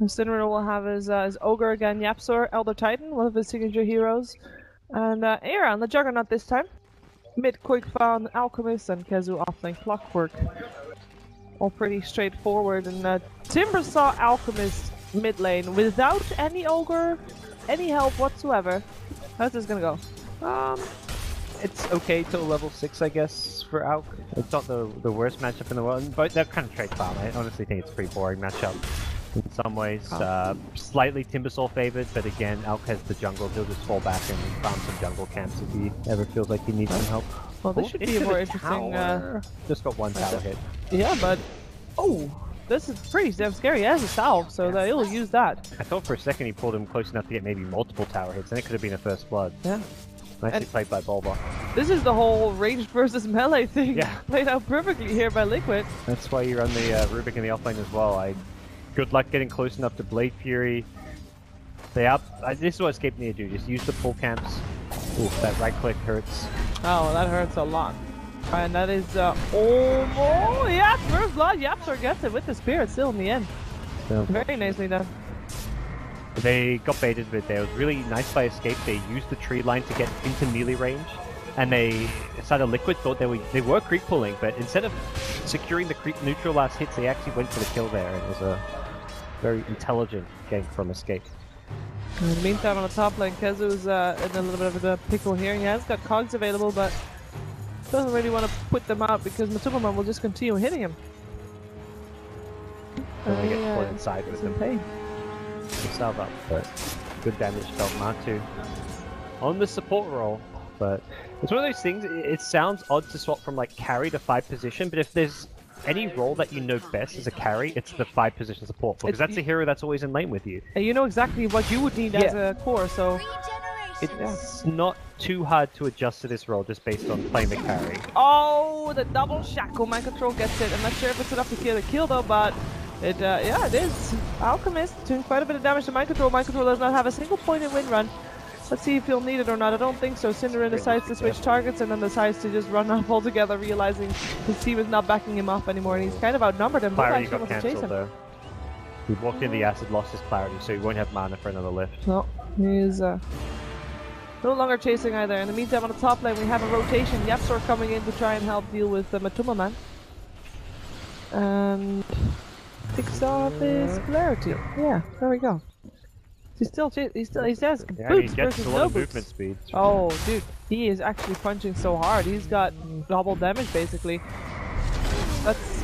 Incineroar will have his Ogre again, Yapsor, Elder Titan, one of his signature heroes. And Era on the Juggernaut this time. Mid Quick Found, Alchemist, and Kezu offlane Clockwork. All pretty straightforward. And Timber saw Alchemist mid lane without any Ogre, any help whatsoever. How's this gonna go? It's okay till level 6, I guess, for Alk. It's not the worst matchup in the world, but they're kind of trade farm. I honestly think it's a pretty boring matchup in some ways. Slightly Timbersaw favored, but again, Alk has the jungle. He'll just fall back and farm some jungle camps if he ever feels like he needs some help. Well, this should be a more interesting... Just got one tower hit. Yeah, but... Oh! This is pretty damn scary. He has a salve, so that he'll use that. I thought for a second he pulled him close enough to get maybe multiple tower hits, and it could have been a first blood. Yeah. Nicely played by Bulba. This is the whole ranged versus melee thing. Yeah. Played out perfectly here by Liquid. That's why you run the Rubik in the offlane as well. Good luck getting close enough to Blade Fury. This is what Escape need to do. Just use the pull camps. Ooh, that right click hurts. Oh, that hurts a lot. And that is oh yeah, first blood. Yapsor gets it with the spirit still in the end. Yeah. Very nicely done. They got baited a bit there. It was really nice by Escape. They used the tree line to get into melee range, and Liquid thought they were creep pulling, but instead of securing the creep neutral last hits, they actually went for the kill there. It was a very intelligent game from Escape. In the meantime, on the top lane, Kezu's in a little bit of a pickle here. He has got cogs available, but doesn't really want to put them out because Matumaman will just continue hitting him. Don't get put inside with him. Pain. Salve up, but good damage felt Matu on the support role. But it's one of those things, it sounds odd to swap from like carry to 5 position, but if there's any role that you know best as a carry, it's the 5 position support, because that's a hero that's always in lane with you. And you know exactly what you would need as a core, so it's not too hard to adjust to this role just based on playing the carry. Oh, the double shackle, Mind Control gets it. I'm not sure if it's enough to kill the kill though, but yeah, it is. Alchemist doing quite a bit of damage to Mind Control. Mind Control does not have a single point in win run. Let's see if he'll need it or not. I don't think so. Cinderin decides to switch targets and then decides to just run off altogether, realizing his team is not backing him off anymore, and he's kind of outnumbered him. Clarity got cancelled though. He walked in the acid, lost his clarity, so he won't have mana for another lift. No, he's no longer chasing either. In the meantime, on the top lane, we have a rotation. Yapsor coming in to try and help deal with Matumaman. And picks off his clarity. Yeah, there we go. He has boots versus no boots. Movement speed. Oh, dude, he is actually punching so hard. He's got double damage basically. That's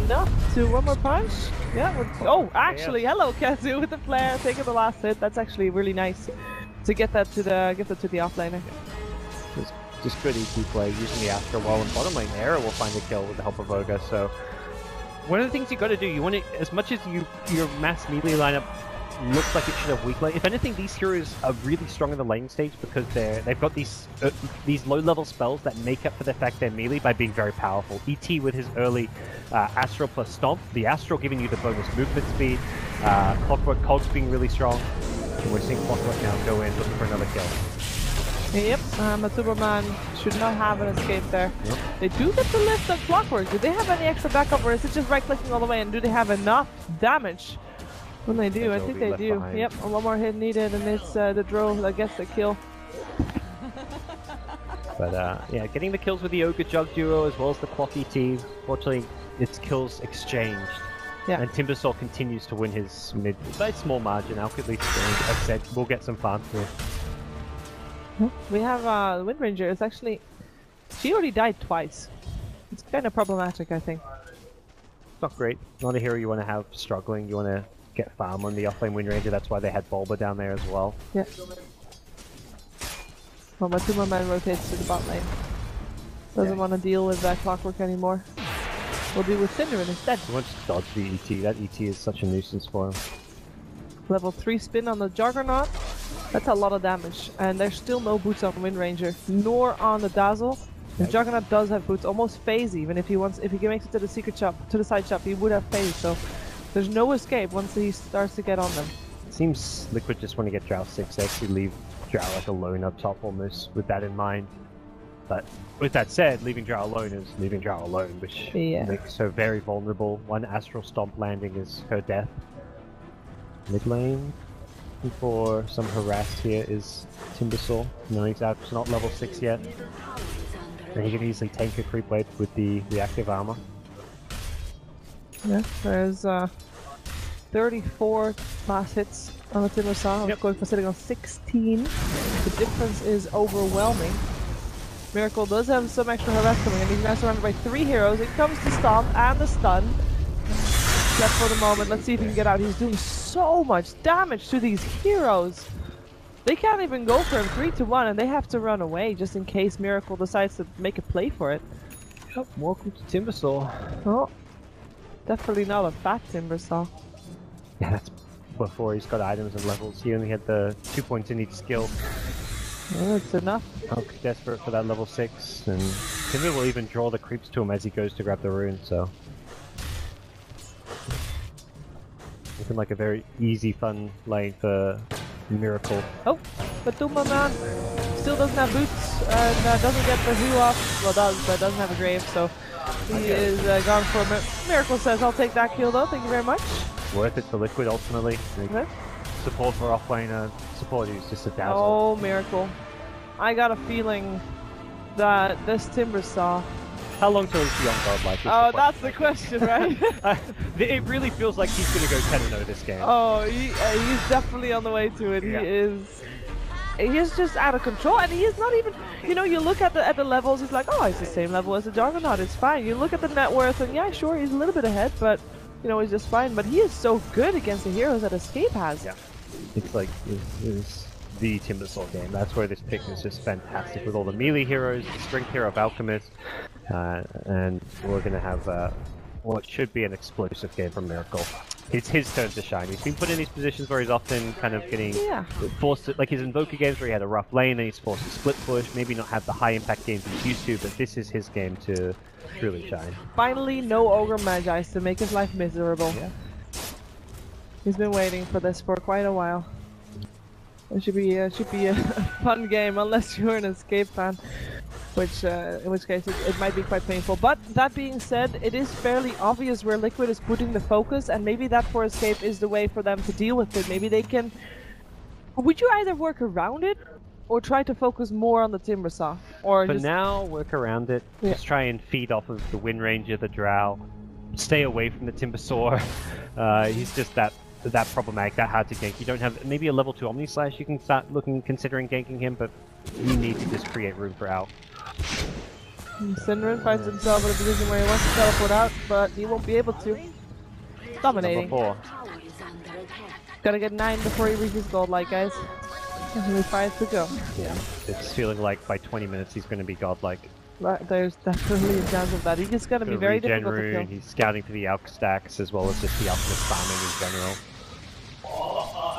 enough to one more punch. Yeah. Oh, actually, hello Kezu with the flare, taking the last hit. That's actually really nice to get that to the offlaner. Just good EQ play using the Astro while in bottom lane. Era will find a kill with the help of Ogre. So one of the things you got to do, you want to, as much as your mass melee lineup looks like it should have weak lane. If anything, these heroes are really strong in the lane stage because they've got these low-level spells that make up for the fact they're melee by being very powerful. ET with his early Astral plus Stomp, the Astral giving you the bonus movement speed, Clockwork Cogs being really strong, and we're seeing Clockwork now go in looking for another kill. Yep, Superman should not have an escape there. Yep. They do get the lift of Clockwork. Do they have any extra backup, or is it just right-clicking all the way, and do they have enough damage? When they do, I think they do. Behind. Yep, one more hit needed, and it's the Drow that gets the kill. But yeah, getting the kills with the Ogre Jug duo as well as the Clock ET. Fortunately, its kills exchanged. Yeah. And Timbersaw continues to win his mid by a small margin. Alk at least, as I said, we'll get some farms here. We have the Wind Ranger. It's actually, she already died twice. It's kind of problematic, I think. It's not great. Not a hero you want to have struggling. You want to get farm on the offlane Wind Ranger. That's why they had Bulba down there as well. Yeah. Well, my 2 more man rotates to the bot lane. Doesn't want to deal with that Clockwork anymore. We'll deal with Cinderin instead. He wants to dodge the ET. That ET is such a nuisance for him. Level 3 spin on the Juggernaut. That's a lot of damage. And there's still no boots on Wind Ranger, nor on the Dazzle. The Juggernaut does have boots, almost phase even. If he makes it to the secret shop, to the side shop, he would have phase. So there's no escape once he starts to get on them. It seems Liquid just want to get Drow 6. They actually leave Drow like alone up top almost with that in mind. But with that said, leaving Drow alone is leaving Drow alone, which makes her very vulnerable. One Astral Stomp landing is her death. Mid lane for some harass here is Timbersaw. No, he's out, he's not level 6 yet. And he can easily tank a creep wave with the reactive armor. Yeah, there's 34 last hits on the Timbersaw. Yep. Going for sitting on 16. The difference is overwhelming. Miracle does have some extra harass coming in. He's now surrounded by 3 heroes. It comes to Stomp and the stun. Left for the moment. Let's see if he can get out. He's doing so much damage to these heroes. They can't even go for him 3-1, and they have to run away just in case Miracle decides to make a play for it. Yep, welcome to Timbersaw. Oh, definitely not a fat Timbersaw. Yeah, that's before he's got items and levels. He only had the 2 points in each skill. Well, that's enough. Hulk's desperate for that level 6, and Timber will even draw the creeps to him as he goes to grab the rune, so... Looking like a very easy, fun lane for Miracle. Oh, but Duma man still doesn't have boots and doesn't get the heal off. Well, does, but doesn't have a grave, so he is gone for a Miracle says, I'll take that kill though, thank you very much. Worth it for Liquid ultimately. Okay. Support for offlaner, support is just a dazzle. Oh, Miracle. I got a feeling that this Timbersaw... How long till he's beyond godlike? Oh, that's the question, right? It really feels like he's gonna go 10-0 this game. Oh, he's definitely on the way to it. Yeah. He is just out of control, and he is not even, you know, you look at the levels, he's like, oh, he's the same level as the Juggernaut, it's fine. You look at the net worth, and yeah, sure, he's a little bit ahead, but, you know, he's just fine. But he is so good against the heroes that Escape has. Yeah, it's like, it's the Timbersaw game. That's where this pick is just fantastic with all the melee heroes, the strength hero of Alchemist, and we're going to have what should be an explosive game from Miracle. It's his turn to shine. He's been put in these positions where he's often kind of getting forced to, like his Invoker games where he had a rough lane and he's forced to split push, maybe not have the high impact games he's used to, but this is his game to truly shine. Finally, no Ogre Magi to make his life miserable. Yeah. He's been waiting for this for quite a while. It should be a fun game, unless you're an Escape fan, in which case it might be quite painful. But that being said, it is fairly obvious where Liquid is putting the focus, and maybe that for Escape is the way for them to deal with it. Maybe they can... Would you either work around it, or try to focus more on the Timbersaw? Or for now, work around it. Yeah. Just try and feed off of the Wind Ranger, the Drow. Stay away from the Timbersaw. He's just that problematic, that hard to gank. You don't have maybe a level 2 Omni Slash. You can start considering ganking him, but you need to just create room for out. Synderen finds himself in a position where he wants to teleport out, but he won't be able to. Dominating. Number 4. Gotta get 9 before he reaches godlike, guys. Only 5 to go. Yeah, it's feeling like by 20 minutes he's going to be godlike. There's definitely a chance of that. He's just gonna be very difficult to kill. He's scouting for the Alk stacks as well as just the Alchemist farming in general.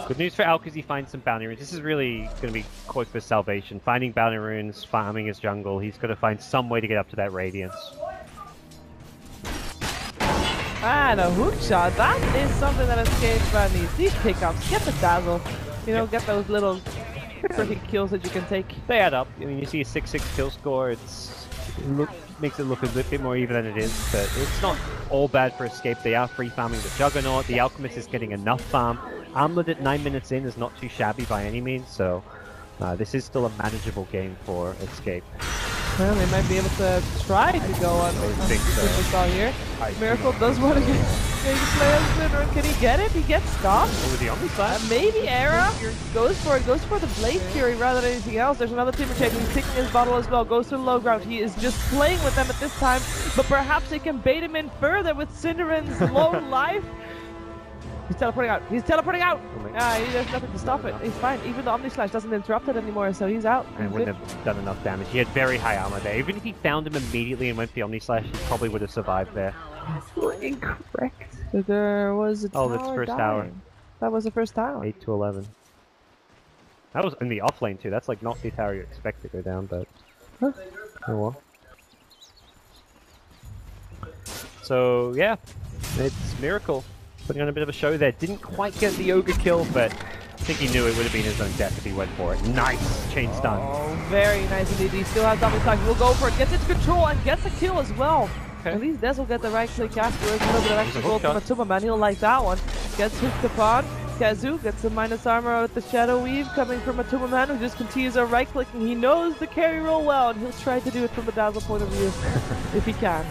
Good news for Alk is he finds some bounty runes. This is really going to be close for salvation. Finding bounty runes, farming his jungle. He's got to find some way to get up to that Radiance. And a hook shot. That is something that Escape needs. These pickups, get the dazzle. You know, get those little pretty kills that you can take. They add up. I mean, you see a 6-6 kill score. Makes it look a bit more even than it is, but it's not all bad for Escape. They are free farming the Juggernaut. The Alchemist is getting enough farm. Armlet at 9 minutes in is not too shabby by any means, so this is still a manageable game for Escape. Well, they might be able to try to go on Timbersaw here. Miracle does want to get play on Synderen. Can he get it? He gets stopped. Over the Omni Slash. Maybe Era goes for the Blade Fury rather than anything else. There's another Timber Champion. He's taking his bottle as well. Goes to the low ground. He is just playing with them at this time, but perhaps they can bait him in further with Synderen's low life. He's teleporting out. He's teleporting out! There's nothing to stop it. He's fine. Even the Omni Slash doesn't interrupt it anymore, so he's out. And wouldn't have done enough damage. He had very high armor there. Even if he found him immediately and went for the Omni Slash, he probably would have survived there. Incorrect. There was a tower that's first dying. tower. That was the first tower. 8 to 11. That was in the off lane too. That's like not the tower you expect to go down, but oh well. So yeah, it's Miracle putting on a bit of a show there. Didn't quite get the Ogre kill, but think he knew it would have been his own death if he went for it. Nice chain stun. Oh, very nice indeed. He still has double stack. We'll go for it. Gets into control and gets a kill as well. Okay. At least Des will get the right click afterwards. A little bit of extra gold from Matuma, man. He'll like that one. Gets hooked upon. Kazu gets the minus armor with the Shadow Weave coming from Matuma Man, who just continues on right clicking. He knows the carry roll well, and he'll try to do it from the Dazzle point of view if he can.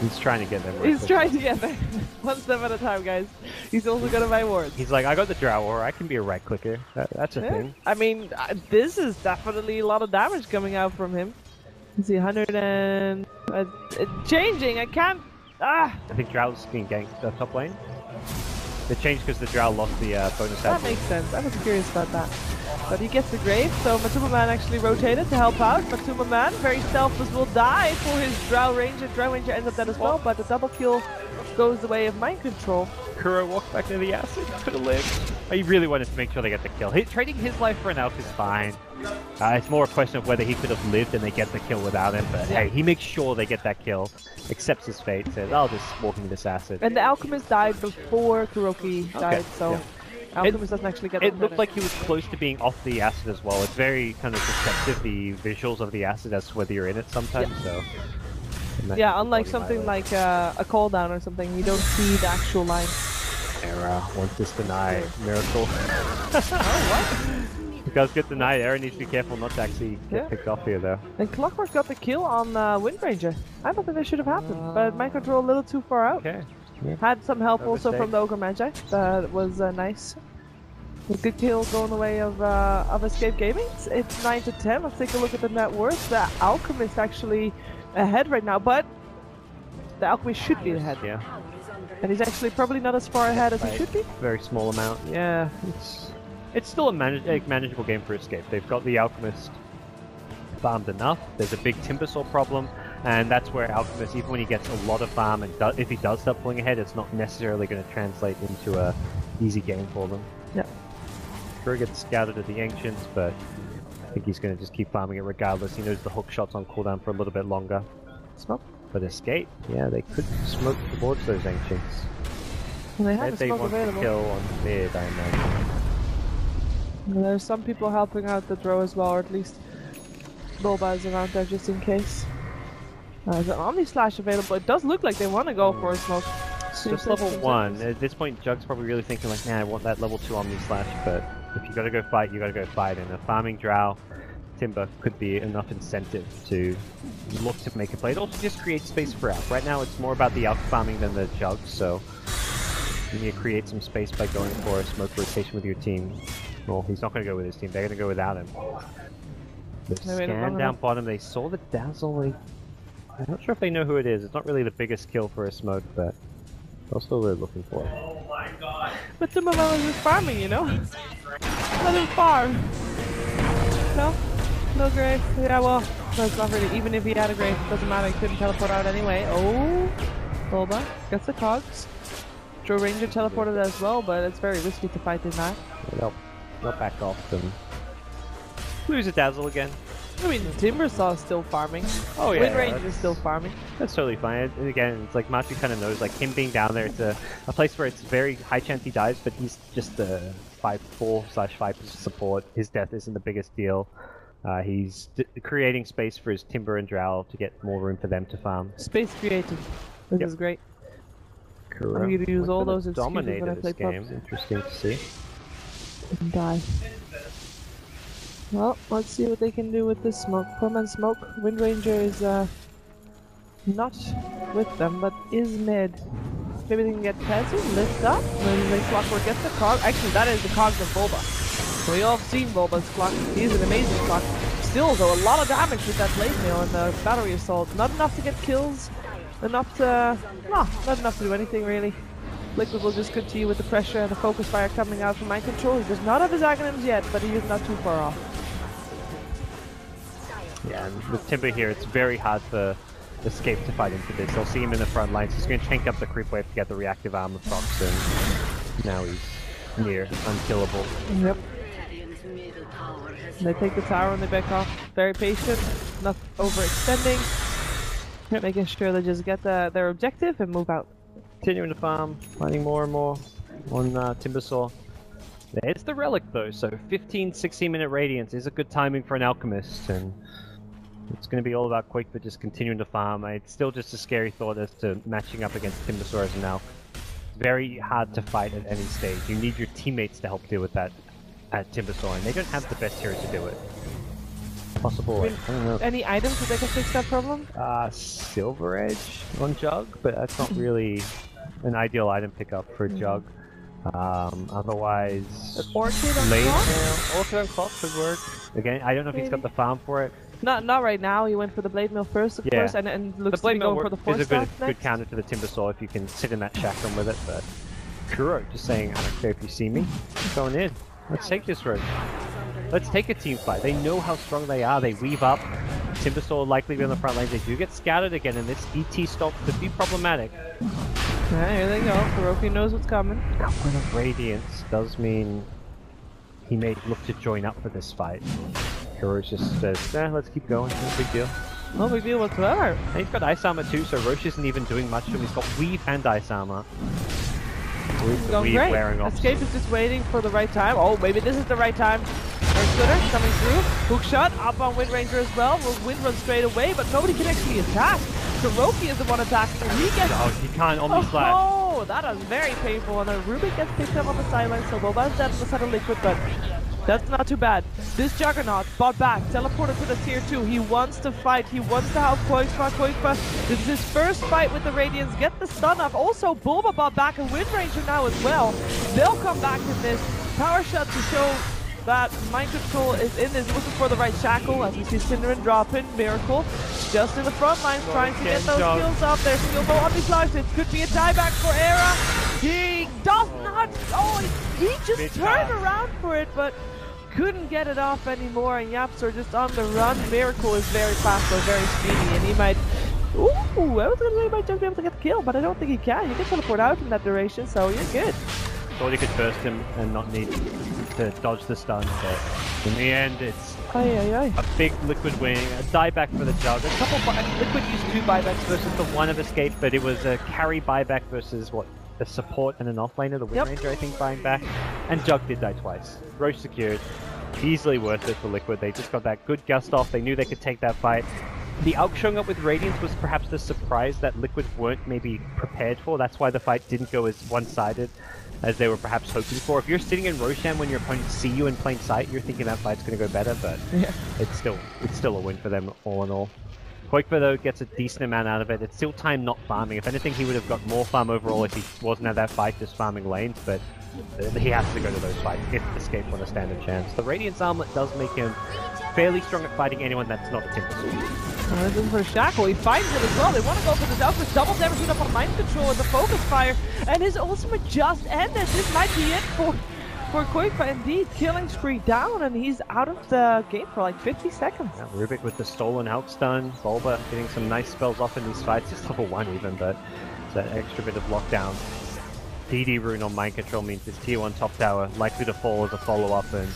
He's trying to get there. He's trying to get there. One step at a time, guys. He's also gonna buy wards. He's like, I got the Drow War, I can be a right clicker. That's a thing. I mean, this is definitely a lot of damage coming out from him. Let's see, 100 and... changing, I can't... I think Drow's getting ganked top lane. They changed because the Drow lost the bonus. That makes sense. I was curious about that. But he gets the grave, so Matuma Man actually rotated to help out. Matuma Man, very selfless, will die for his Drow Ranger. Drow Ranger ends up dead as well, but the double kill goes the way of mind control. Kuro walked back into the acid, could have lived. He really wanted to make sure they get the kill. Trading his life for an elf is fine. It's more a question of whether he could have lived and they get the kill without him, but hey, he makes sure they get that kill, accepts his fate, says, I'll just walk into this acid. And the Alchemist died before Kuroki died, so Alchemist doesn't actually get the It looked like he was close to being off the acid as well. It's very kind of deceptive, the visuals of the acid, as to whether you're in it sometimes, so... Yeah, unlike something like a call down or something, you don't see the actual line. Era wants this deny miracle. Oh, what? Because get denied, Era needs to be careful not to actually get picked off here though. And Clockwork got the kill on Wind Ranger. I don't think that should have happened, but mind control a little too far out. Okay. Had some help also from the Ogre Magi. That was nice. A good kill going the way of Escape Gaming. It's 9 to 10. Let's take a look at the net worth. The Alchemist actually ahead right now, but the Alchemist should be ahead. Yeah. And he's actually probably not as far ahead as he should be. Very small amount. Yeah, it's still a manageable game for Escape. They've got the Alchemist farmed enough. There's a big Timbersaw problem, and that's where Alchemist, even when he gets a lot of farm, and if he does start pulling ahead, it's not necessarily going to translate into a easy game for them. Yeah. Sure gets scouted at the Ancients, but I think he's going to just keep farming it regardless. He knows the hook shot's on cooldown for a little bit longer. Smoke. But Escape, yeah, they could smoke towards those Ancients. Well, they have the smoke available. Kill on mid, I imagine. There's some people helping out the draw as well, or at least Bulba is around there just in case. There's an Omni Slash available. It does look like they want to go for a smoke. Just level 1. At this point, Jug's probably really thinking like, man, I want that level 2 Omni Slash, but if you gotta go fight, you gotta go fight. And a farming Drow Timber could be enough incentive to look to make a play. It also just creates space for Alp. Right now, it's more about the Alp farming than the Jug, so you need to create some space by going for a smoke rotation with your team. Well, he's not going to go with his team. They're going to go without him. They scan down bottom. They saw the Dazzle. I'm not sure if they know who it is. It's not really the biggest kill for a smoke, but that's what they're looking for. Oh my god. But some of them is farming, you know? Let him farm. No? No grave? Yeah, well, that's not really. Even if he had a grave, it doesn't matter. He couldn't teleport out anyway. Oh! Bulba gets the cogs. Drow Ranger teleported as well, but it's very risky to fight in that. They'll back off and lose a Dazzle again. I mean, Timbersaw is still farming. Oh yeah, Wind Ranger is still farming. That's totally fine. And again, it's like Machu kind of knows, like him being down there, it's a place where it's very high chance he dies, but he's just a 5/4/5 support. His death isn't the biggest deal. He's creating space for his Timber and Drow to get more room for them to farm. Space created. This is great. I'm going to use all those excuses when I play game. Interesting to see. And die. Well, let's see what they can do with this smoke. Pullman smoke. Wind Ranger is not with them, but is mid. Maybe they can get Kazu, lift up, then they Clockwork gets the cog. Actually, that is the cogs of Bulba. So we all have seen Bulba's clock. He's an amazing clock. Still, though, a lot of damage with that blade mail and the battery assault. Not enough to get kills. Enough to... no, not enough to do anything, really. Liquid will just continue with the pressure and the focus fire coming out from mind control. He does not have his Aghanims yet, but he is not too far off. Yeah, and with Timber here, it's very hard for Escape to fight into this. They'll see him in the front lines. He's going to tank up the creep wave to get the reactive armor procs, and now he's near unkillable. Yep. They take the tower and they back off. Very patient, not overextending. Making sure they just get their objective and move out. Continuing to farm, finding more and more on Timbersaw. There's the relic though, so 15-16 minute radiance is a good timing for an alchemist, and it's going to be all about Qualifier just continuing to farm. It's still just a scary thought as to matching up against Timbersaur as an alch. It's very hard to fight at any stage. You need your teammates to help deal with that at Timbersaur, and they don't have the best hero to do it. Possible, I don't know. Any items that they can fix that problem? Silver Edge on Jug, but that's not really an ideal item pickup for a Jug. Otherwise... Orchid on Lane Clock? Orchid on Clock could work. Again, I don't know if he's got the farm for it. Not right now. He went for the Blade Mill first, of course, and looks to be going for the 4 is a staff good counter to the Timbersaur if you can sit in that chakram with it, but... Kuro just saying, I don't care if you see me. I'm going in. Let's take this road. Let's take a team fight. They know how strong they are. They weave up. Timbersaur will likely be on the front lines. They do get scouted again, and this ET stop could be problematic. Yeah, here they go. Kuroki knows what's coming. Coupling of Radiance does mean he may look to join up for this fight. Kuro just says, let's keep going. No big deal. No big deal whatsoever. And he's got Ice Armor too, so Roche isn't even doing much to him. He's got Weave and Ice Armor. Going great. Escape is just waiting for the right time. Oh, maybe this is the right time. Splitter coming through. Hook shot up on Wind Ranger as well. Will Wind run straight away, but nobody can actually attack. Kuroki is the one attacking. He gets. Oh, he can't Omni Slash. Oh, that is very painful. And then Rubik gets picked up on the sideline. So Boba's dead on the side of Liquid, but that's not too bad. This Juggernaut bought back, teleported to the tier 2. He wants to fight. He wants to help Qualifier. This is his first fight with the Radiance. Get the stun up. Also, Bulba bought back a Wind Ranger now as well. They'll come back in this. Power shot to show that mind control is in this, looking for the right shackle. As we see Cinderin drop in, Miracle just in the front lines, trying to get those skills up there. Skill go on these lives. It could be a tieback for Era. He does not. Oh, he just turned around for it, but couldn't get it off anymore. And Yapsor just on the run. Miracle is very fast, though, very speedy, and he might. Ooh, I was gonna say he might just be able to get the kill, but I don't think he can. He can teleport out in that duration, so you're good. Thought he could burst him and not need to dodge the stun, but in the end it's a big Liquid win, a dieback for the Jug. A couple Liquid used 2 buybacks versus the 1 of Escape, but it was a carry buyback versus what, a support and an offlaner, the Wind Ranger I think buying back, and Jug did die twice. Roche secured, easily worth it for Liquid. They just got that good gust off, they knew they could take that fight. The Alch showing up with Radiance was perhaps the surprise that Liquid weren't maybe prepared for. That's why the fight didn't go as one-sided as they were perhaps hoping for. If you're sitting in Roshan when your opponents see you in plain sight, you're thinking that fight's going to go better, but it's still a win for them all in all. Qualifier though gets a decent amount out of it. It's still time not farming. If anything, he would have got more farm overall if he wasn't at that fight just farming lanes, but he has to go to those fights if Escape want to stand a chance. The Radiance Armlet does make him fairly strong at fighting anyone that's not a Timbersaur. This is for Shackle. He finds it as well. They want to go for the Alchemist. Double damage up on Mind Control and the Focus Fire. And his ultimate just ended. This might be it for Qualifier. Indeed, killing spree down, and he's out of the game for like 50 seconds. Yeah, Rubik with the stolen Hulk stun. Bulba getting some nice spells off in these fights. Just level 1 even, but it's that extra bit of lockdown. DD Rune on Mind Control means his tier 1 top tower likely to fall as a follow-up, and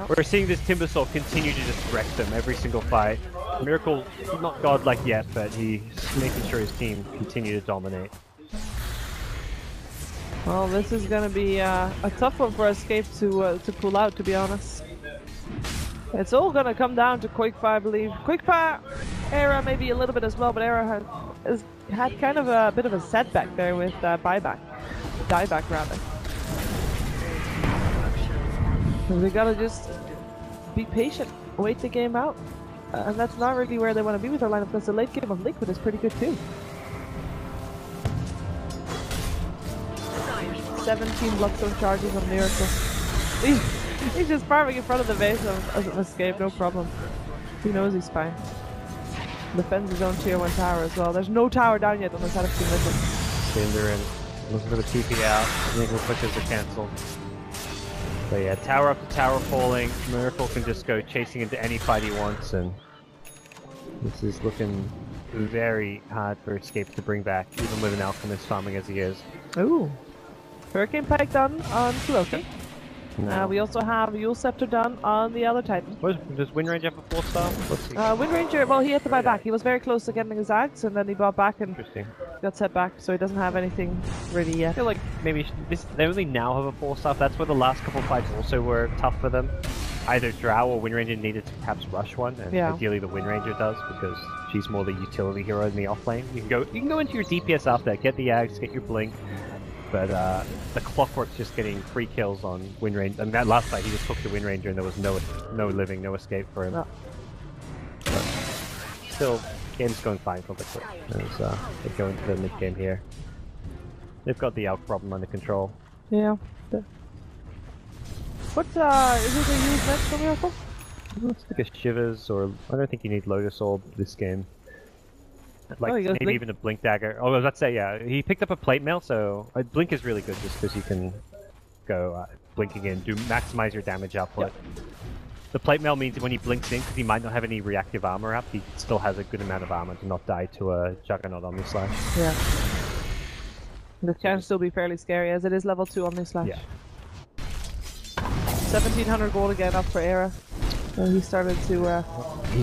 we're seeing this Timbersaur continue to just wreck them every single fight. Miracle, not godlike yet, but he's making sure his team continue to dominate. Well, this is going to be a tough one for Escape to pull out, to be honest. It's all going to come down to Qualifier, I believe. Qualifier, Era maybe a little bit as well, but Era has had kind of a bit of a setback there with dieback rather. We gotta just be patient, wait the game out, and that's not really where they want to be with their lineup, because the late game of Liquid is pretty good too. 17 Bloodstone charges on Miracle. He's just farming in front of the base of Escape, no problem. He knows he's fine. Defends his own tier 1 tower as well. There's no tower down yet on the side of Team Liquid. Cinderin looking for the TP out. Legal pushes are cancelled. So yeah, tower after tower falling. Miracle can just go chasing into any fight he wants, and this is looking very hard for Escape to bring back, even with an Alchemist farming as he is. Ooh. Hurricane Pike done on Kuroki. No. We also have Yule Scepter done on the Elder Titan. Does Wind Ranger have a 4-star? Let's see. Wind Ranger, well, he had to buy back. He was very close to getting his axe, and then he bought back and Interesting. got set back, so he doesn't have anything ready yet. I feel like maybe they only now have a 4-star. That's where the last couple fights also were tough for them. Either Drow or Wind Ranger needed to perhaps rush one, and ideally the Wind Ranger does because she's more the utility hero in the offlane. You can go into your DPS after that, get the Ags, get your blink, but the Clockwork's just getting free kills on Wind Ranger. I mean, that last fight he just took the Wind Ranger and there was no living, no escape for him. No. But still, game's going fine for Liquid. As they go into the mid game here, they've got the Elk problem under control. Yeah. What is it they use next for Miracle? Let's take a Shivers, or I don't think you need Lotus Orb this game. Like maybe Blink. even a Blink Dagger. Oh, I was about to say, yeah, he picked up a Plate Mail, so Blink is really good just because you can go blinking in, maximize your damage output. Yep. The Plate Mail means when he blinks in, because he might not have any reactive armor up, he still has a good amount of armor to not die to a Juggernaut Omnislash. Yeah. This can still be fairly scary as it is level 2 Omnislash. Yeah. 1700 gold again up for Era. And he started to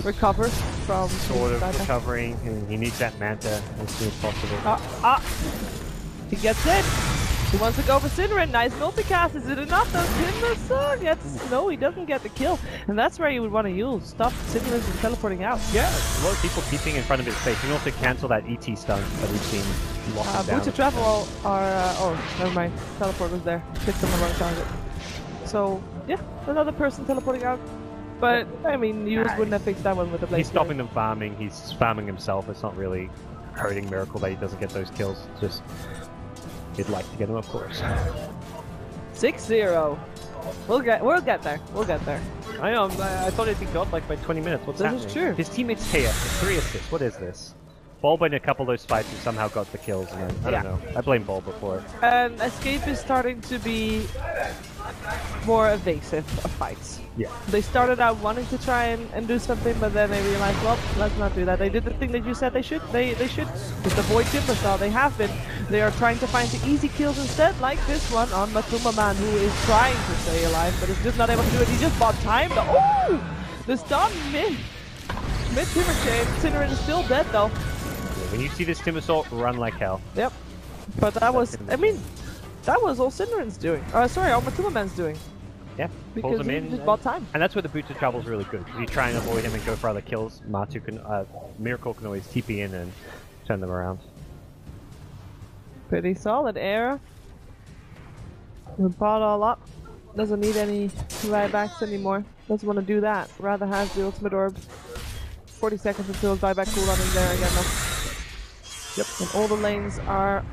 recover from... Sort of recovering, and he needs that Manta as soon as possible. He gets it! He wants to go for Sinrin. Nice multicast. Is it enough though? Timbersaw gets... No, he doesn't get the kill. And that's where you would want to use. Stop Sinrin from teleporting out. Yeah, a lot of people keeping in front of his face. You can also cancel that ET stun that we've seen lock him down. Boots of Travel are... oh, never mind. Teleport was there. Picked on the wrong target. So, yeah, another person teleporting out. But, I mean, you wouldn't have fixed that one with the Blaze. He's stopping them farming, he's spamming himself. It's not really hurting Miracle that he doesn't get those kills. It's just, he'd like to get them, of course. 6-0. We'll get there. We'll get there. I know, I thought it'd be godlike by 20 minutes. What's happening? This is true. His teammates KS, 3 assists. What is this? Bulba in a couple of those fights who somehow got the kills, and I don't know. I blame Bulba for it. And Escape is starting to be more evasive of fights. Yeah. They started out wanting to try and do something, but then they realized, well, let's not do that. They did the thing that you said they should. They should just avoid Timbersaw. They have been. They are trying to find the easy kills instead, like this one on Matuma Man, who is trying to stay alive, but is just not able to do it. He just bought time. Oh! The stun mid Timber Chain. Cinnamon is still dead though. When you see this Timbersaw, run like hell. Yep. But that was, I mean, that was all Cinderin's doing. Sorry, all Matuma Man's doing. Yeah, because pulls him he in. just bought time. And that's where the Boots of Travel is really good, because you try and avoid him and go for other kills. Miracle can always TP in and turn them around. Pretty solid Era. We bought all up. Doesn't need any buybacks anymore. Doesn't want to do that. Rather has the ultimate orb. 40 seconds until his buyback cooldown is there again though. Yep. And all the lanes are...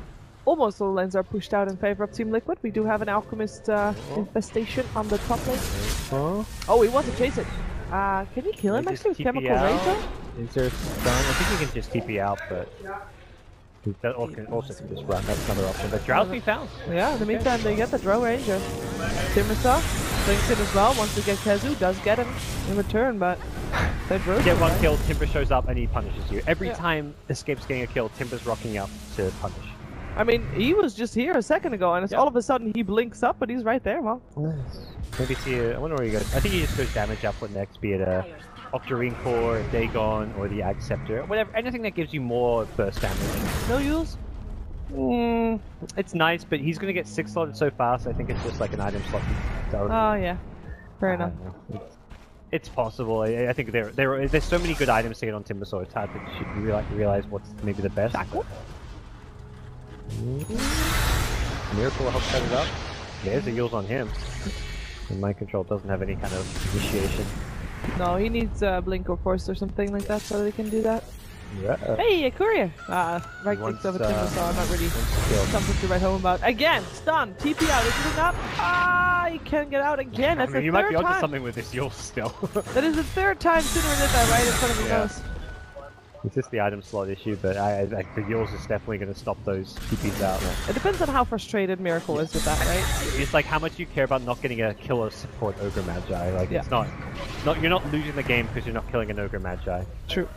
Almost all the lanes are pushed out in favor of Team Liquid. We do have an Alchemist infestation on the top lane. Oh, he wants to chase it. Can you kill him actually with Chemical Razor? Is there a stun? I think he can just TP out, but... That also can just run. That's another option. But Drow's been found. Yeah, in the meantime, they get the Drow Ranger. Timbersaw links in as well. Wants to get Kezu. Does get him in return, but they broke. Get one kill, Timber shows up, and he punishes you. Every time Escape's getting a kill, Timber's rocking up to punish. I mean, he was just here a second ago, and it's all of a sudden he blinks up, but he's right there. Well, maybe see. I wonder where he goes. I think he just goes damage output next, be it a Octarine Core, Dagon, or the Ag Scepter, whatever. Anything that gives you more burst damage. No use. It's nice, but he's gonna get 6 slotted so fast. I think it's just like an item slot. Oh yeah, fair enough. It's possible. I think there's so many good items to get on Timbersaw. It's hard to realize what's maybe the best. Miracle will help set it up. There's the heals on him. And Mind Control doesn't have any kind of initiation. No, he needs Blink or Force or something like that so they can do that. Yeah. Hey, a courier! Right clicks over Timbersaw, I'm not really something to write home about. Again, stun, TP out, is it enough? He can't get out again, that's the third time! You might be onto something with this Yule still. That is the third time Cinnamon did that right in front of his nose. It's just the item slot issue, but the Yules is definitely going to stop those TPs out. It depends on how frustrated Miracle is with that, right? It's like how much you care about not getting a killer support Ogre Magi. Like it's not you're not losing the game because you're not killing an Ogre Magi. True.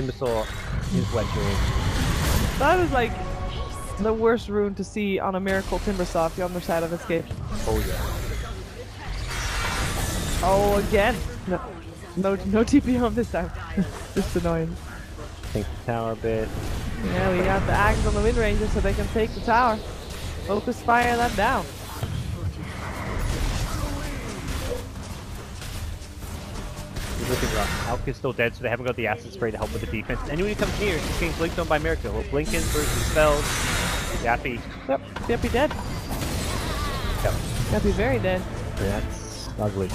Timbersaw is wedging. That is like the worst rune to see on a Miracle Timbersaw if you're on the side of Escape. Oh yeah. Oh, again. No TP on this time. Just annoying. Think the tower a bit. Yeah, we got the Ags on the Wind Ranger so they can take the tower. Focus fire that down. He's looking rough. Alk is still dead, so they haven't got the acid spray to help with the defense. Anyone who comes near is getting blinked on by Miracle. Blinken versus spells. Yappy. Yep, Yappy dead. Yep. Yappy very dead. That's ugly.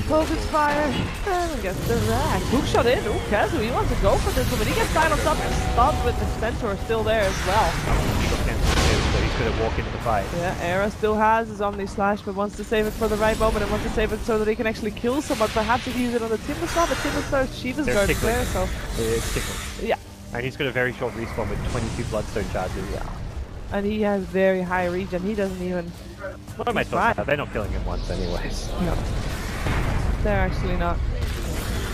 Focus fire, and gets the rack. Hook shot in. Ooh, Kazu, he wants to go for this one, but he gets down on top and stunned with the Centaur still there as well. So he's going to walk into the fight. Yeah, Era still has his Omni Slash, but wants to save it for the right moment and wants to save it so that he can actually kill someone. Perhaps if he use it on the Timbersaw, but Timbersaw's Shiva's guard is there, so... It's tickling. Yeah. And he's got a very short respawn with 22 Bloodstone charges. Yeah. And he has very high regen. He doesn't even... What am I talking about? They're not killing him once anyways. No. They're actually not.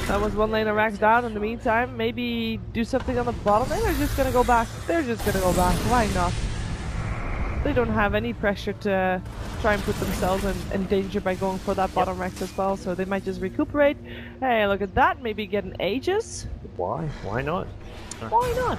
That was one lane of racks down. In the meantime, maybe do something on the bottom lane. They're just gonna go back. They're just gonna go back. Why not? They don't have any pressure to try and put themselves in danger by going for that bottom Rex as well, so they might just recuperate. Hey, look at that. Maybe get an Aegis. Why? Why not? Why not?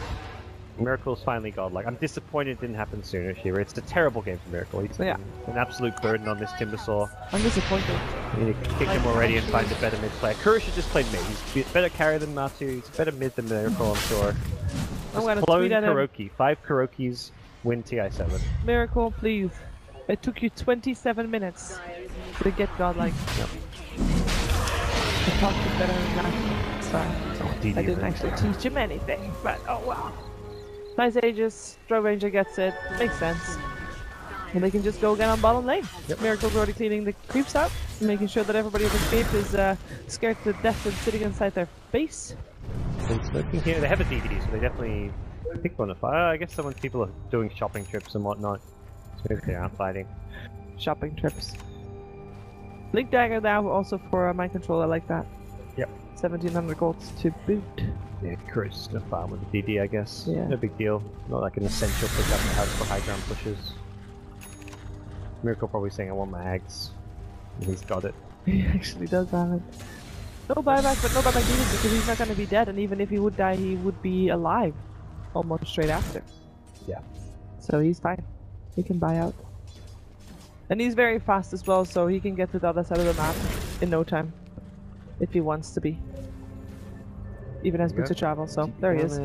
Miracle's finally godlike. I'm disappointed it didn't happen sooner, Shira. It's a terrible game for Miracle. He's been an absolute burden on this Timbersaw. I'm disappointed. You need to kick him already and find a better mid player. Kura should just play mid. He's a better carry than Matu. He's a better mid than Miracle, I'm sure. I'm gonna clone tweet at him. Kuroki. 5 Kurokis win TI7. Miracle, please. It took you 27 minutes to get godlike. Yep. The talk is better than that. Sorry. DD I didn't actually teach him anything, but oh well. Nice Aegis, Draw Ranger gets it, makes sense. And they can just go again on bottom lane. Yep. Miracle's already cleaning the creeps out, making sure that everybody with escape is scared to death and sitting inside their base. And smoking here, they have a DD, so they definitely pick one of I guess people are doing shopping trips and whatnot. So maybe they are fighting. Shopping trips. Link Dagger now also for mind control, I like that. Yep. 1700 golds to boot. Yeah, Kura's just gonna farm with the DD, I guess. Yeah. No big deal. Not like an essential pickup for high ground pushes. Miracle probably saying I want my Ags. And he's got it. He actually does have it. No buyback, but no buyback needed because he's not gonna be dead, and even if he would die, he would be alive almost straight after. Yeah. So he's fine. He can buy out. And he's very fast as well, so he can get to the other side of the map in no time. If he wants to be. Even has boots of travel, so there he is.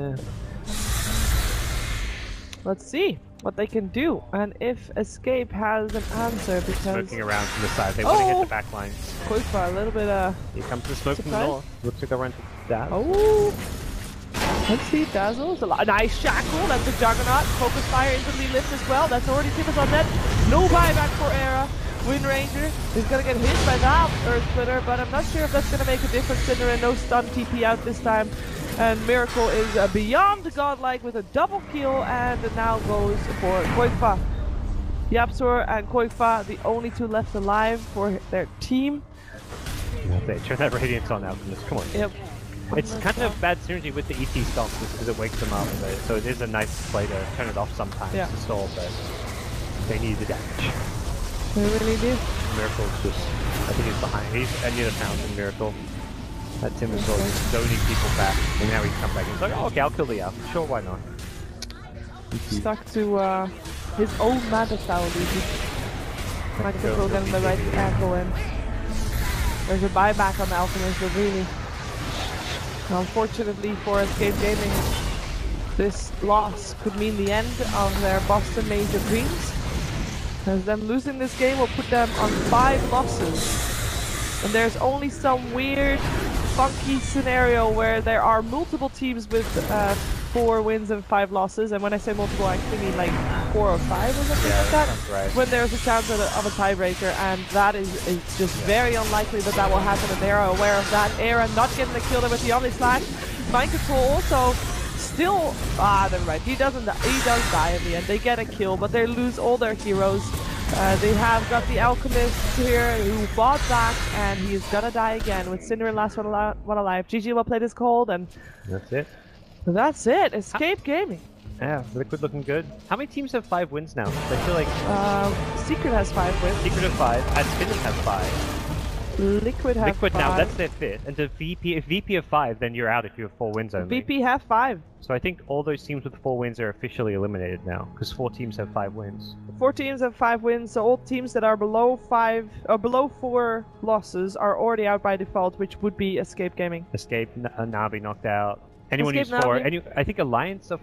Let's see what they can do, and if Escape has an answer, because... Smoking around from the side, they want to get the back lines. Qualifier, a little bit Here comes the smoke from the north. Looks like they'll run to Dazzle. Oh! Let's see, Dazzle's a lot. Nice shackle, that's a Juggernaut. Focus fire instantly lift as well, that's already Tippus on net. No buyback for Era. Wind Ranger is gonna get hit by that Earth Splitter, but I'm not sure if that's gonna make a difference. Cinder no stun TP out this time. And Miracle is beyond godlike with a double kill, and now goes for Qualifier. Yapsor and Qualifier, the only two left alive for their team. They turn that Radiance on Alchemist, come on. Yep. It's kind of bad synergy with the ET stomp just because it wakes them up, so it is a nice play to turn it off sometimes to stall, but they need the damage. They really do. Miracle's just, I think he's behind, he's near the fountain, Miracle. That Timbersaw is zoning people back, and now he's come back and he's like, oh, okay, I'll kill the Alpha, sure, why not? Stuck to his own Manta style, Might control getting the right angle in. There's a buyback on the Alchemist, but really, unfortunately for Escape Gaming, this loss could mean the end of their Boston Major dreams. As them losing this game will put them on 5 losses. And there's only some weird, funky scenario where there are multiple teams with 4 wins and 5 losses. And when I say multiple, I actually mean like 4 or 5 or something like that. Right. When there's a chance of a tiebreaker, and that is just very unlikely that will happen, and they are aware of that. Era not getting the kill there with the Omni Slash. Mind Control also still, never mind. He does die in the end. They get a kill, but they lose all their heroes. They have got the Alchemist here who fought back, and he's gonna die again with Cinder and last one alive. GG, well played is cold, and that's it. That's it. Escape Gaming. Yeah, Liquid looking good. How many teams have 5 wins now? I feel like Secret has 5 wins. Secret of 5, and Spinners have 5. Liquid have Liquid 5. now, that's their 5th. And the VP of 5, then you're out if you have 4 wins only. VP have 5. So I think all those teams with 4 wins are officially eliminated now, because 4 teams have 5 wins. 4 teams have 5 wins, so all teams that are below 4 losses are already out by default, which would be Escape Gaming. Escape, Navi knocked out. Anyone Escape who's 4. Navi. I think Alliance of